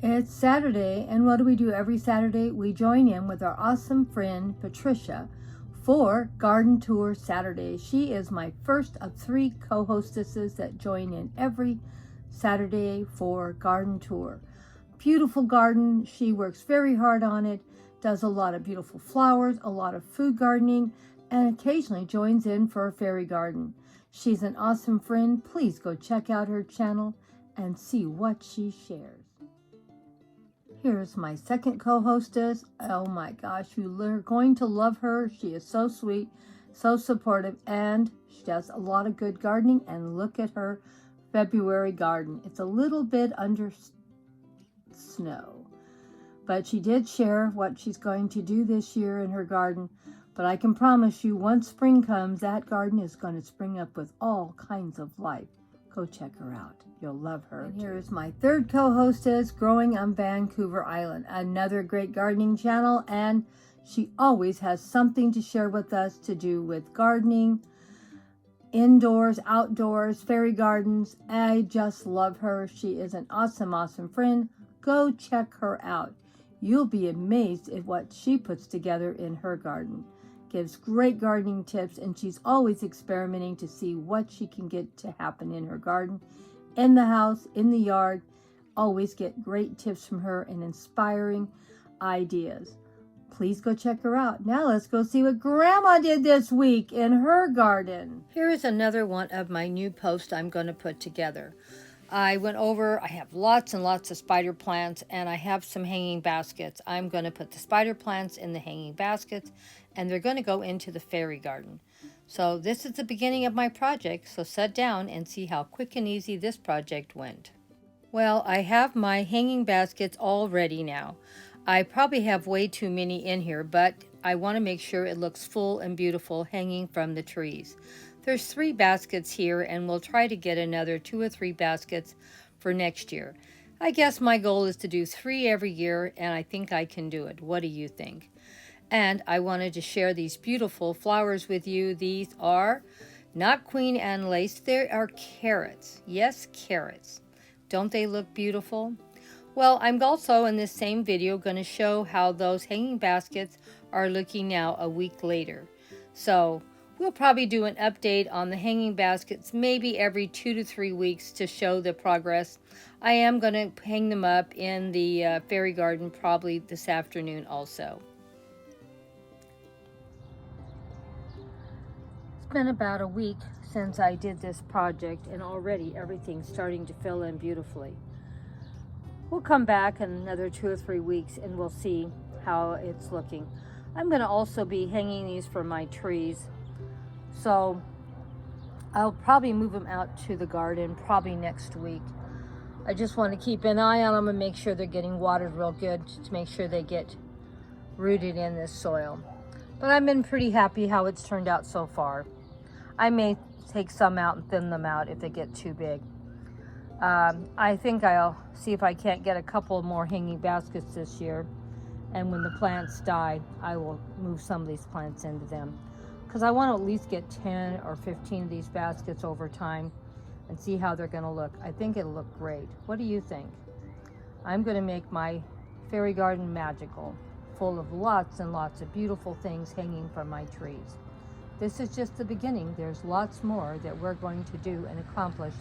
It's Saturday, and what do we do every Saturday? We join in with our awesome friend Patricia for Garden Tour Saturday. She is my first of 3 co-hostesses that join in every Saturday for Garden Tour. Beautiful garden. She works very hard on it, does a lot of beautiful flowers, a lot of food gardening, and occasionally joins in for a fairy garden. She's an awesome friend. Please go check out her channel and see what she shares. Here's my second co-hostess. Oh my gosh, you're going to love her. She is so sweet, so supportive, and she does a lot of good gardening. And look at her February garden. It's a little bit under snow, but she did share what she's going to do this year in her garden. But I can promise you, once spring comes, that garden is going to spring up with all kinds of life. Go check her out. You'll love her. And here's my third co-hostess, Growing on Vancouver Island, another great gardening channel, and she always has something to share with us to do with gardening, indoors, outdoors, fairy gardens. I just love her. She is an awesome, awesome friend. Go check her out. You'll be amazed at what she puts together in her garden. Gives great gardening tips, and she's always experimenting to see what she can get to happen in her garden, in the house, in the yard. Always get great tips from her and inspiring ideas. Please go check her out. Now let's go see what Grandma did this week in her garden. Here is another one of my new posts I'm going to put together. I have lots and lots of spider plants, and I have some hanging baskets. I'm going to put the spider plants in the hanging baskets, and they're going to go into the fairy garden. So this is the beginning of my project, so sit down and see how quick and easy this project went. Well, I have my hanging baskets all ready now. I probably have way too many in here, but I want to make sure it looks full and beautiful hanging from the trees. There's 3 baskets here, and we'll try to get another 2 or 3 baskets for next year. I guess my goal is to do 3 every year, and I think I can do it. What do you think? And I wanted to share these beautiful flowers with you. These are not Queen Anne lace. They are carrots. Yes, carrots. Don't they look beautiful? Well, I'm also in this same video going to show how those hanging baskets are looking now a week later. So we'll probably do an update on the hanging baskets maybe every 2 to 3 weeks to show the progress. I am going to hang them up in the fairy garden probably this afternoon also. It's been about a week since I did this project, and already everything's starting to fill in beautifully. We'll come back in another 2 or 3 weeks and we'll see how it's looking. I'm going to also be hanging these for my trees. So I'll probably move them out to the garden probably next week. I just want to keep an eye on them and make sure they're getting watered real good to make sure they get rooted in this soil. But I've been pretty happy how it's turned out so far. I may take some out and thin them out if they get too big. I think I'll see if I can't get a couple more hanging baskets this year. And when the plants die, I will move some of these plants into them. Because I want to at least get 10 or 15 of these baskets over time and see how they're going to look. I think it'll look great. What do you think? I'm going to make my fairy garden magical, full of lots and lots of beautiful things hanging from my trees. This is just the beginning. There's lots more that we're going to do and accomplish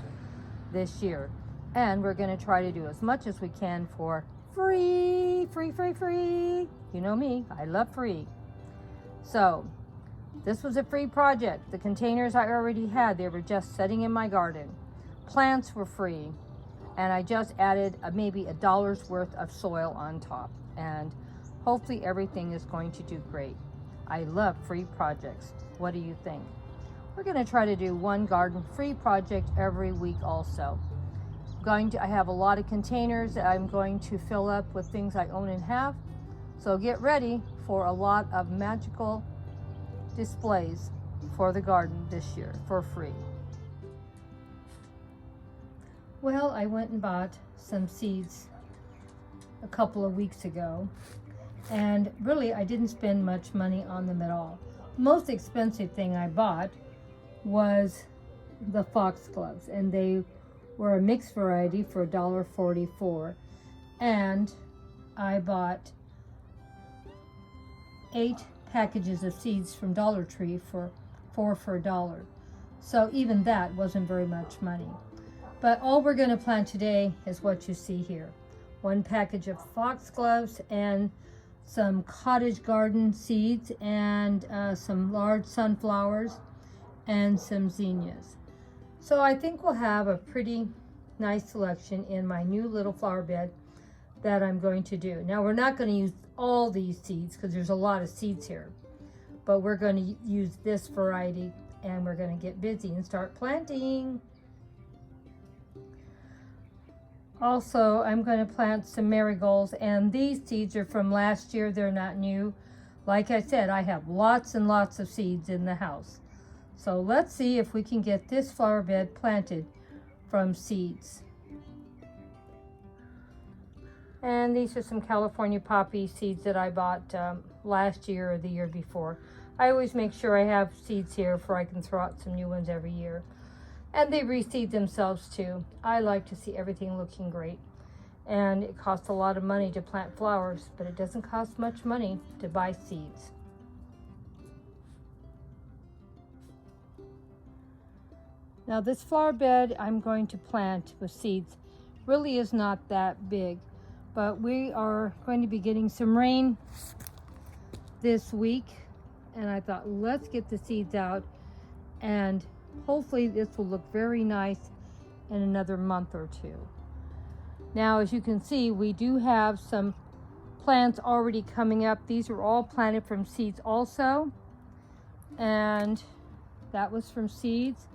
this year. And we're going to try to do as much as we can for free, free, free, free. You know me, I love free. So this was a free project. The containers I already had, they were just sitting in my garden. Plants were free, and I just added maybe $1 worth of soil on top, and hopefully everything is going to do great. I love free projects. What do you think? We're going to try to do one garden free project every week also. I have a lot of containers that I'm going to fill up with things I own and have. So get ready for a lot of magical displays for the garden this year for free. Well, I went and bought some seeds a couple of weeks ago, and really I didn't spend much money on them at all. Most expensive thing I bought was the foxgloves, and they were a mixed variety for $1.44. and I bought 8 packages of seeds from Dollar Tree for 4 for $1. So even that wasn't very much money. But all we're going to plant today is what you see here. 1 package of foxgloves and some cottage garden seeds and some large sunflowers and some zinnias. So I think we'll have a pretty nice selection in my new little flower bed that I'm going to do. Now we're not going to use all these seeds because there's a lot of seeds here, but we're going to use this variety and we're going to get busy and start planting. Also, I'm going to plant some marigolds, and these seeds are from last year. They're not new. Like I said, I have lots and lots of seeds in the house. So let's see if we can get this flower bed planted from seeds. And these are some California poppy seeds that I bought last year or the year before. I always make sure I have seeds here for I can throw out some new ones every year. And they reseed themselves too. I like to see everything looking great. And it costs a lot of money to plant flowers, but it doesn't cost much money to buy seeds. Now this flower bed I'm going to plant with seeds really is not that big, but we are going to be getting some rain this week, and I thought let's get the seeds out, and hopefully this will look very nice in another month or 2. Now as you can see, we do have some plants already coming up. These are all planted from seeds also, and that was from seeds.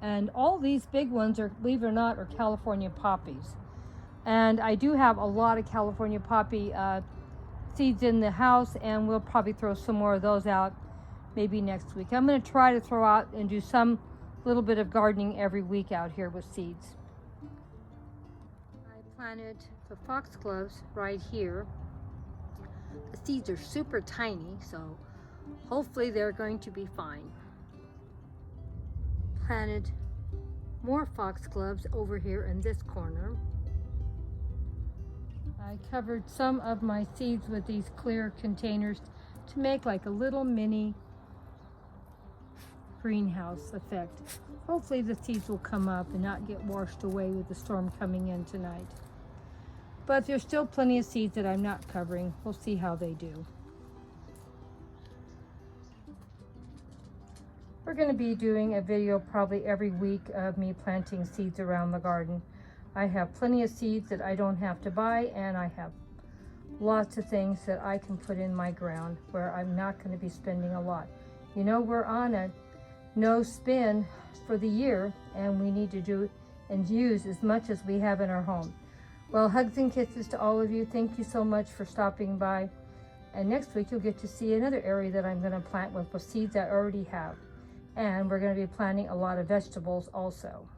And all these big ones are, believe it or not, are California poppies. And I do have a lot of California poppy seeds in the house, and we'll probably throw some more of those out maybe next week. I'm going to try to throw out and do some little bit of gardening every week out here with seeds. I planted the foxgloves right here. The seeds are super tiny, so hopefully they're going to be fine. Planted more foxgloves over here in this corner. I covered some of my seeds with these clear containers to make like a little mini greenhouse effect. Hopefully the seeds will come up and not get washed away with the storm coming in tonight. But there's still plenty of seeds that I'm not covering. We'll see how they do. We're going to be doing a video probably every week of me planting seeds around the garden. I have plenty of seeds that I don't have to buy, and I have lots of things that I can put in my ground where I'm not going to be spending a lot. You know, we're on a no spin for the year, and we need to do and use as much as we have in our home. Well, hugs and kisses to all of you. Thank you so much for stopping by. And next week you'll get to see another area that I'm going to plant with seeds I already have. And we're going to be planting a lot of vegetables also.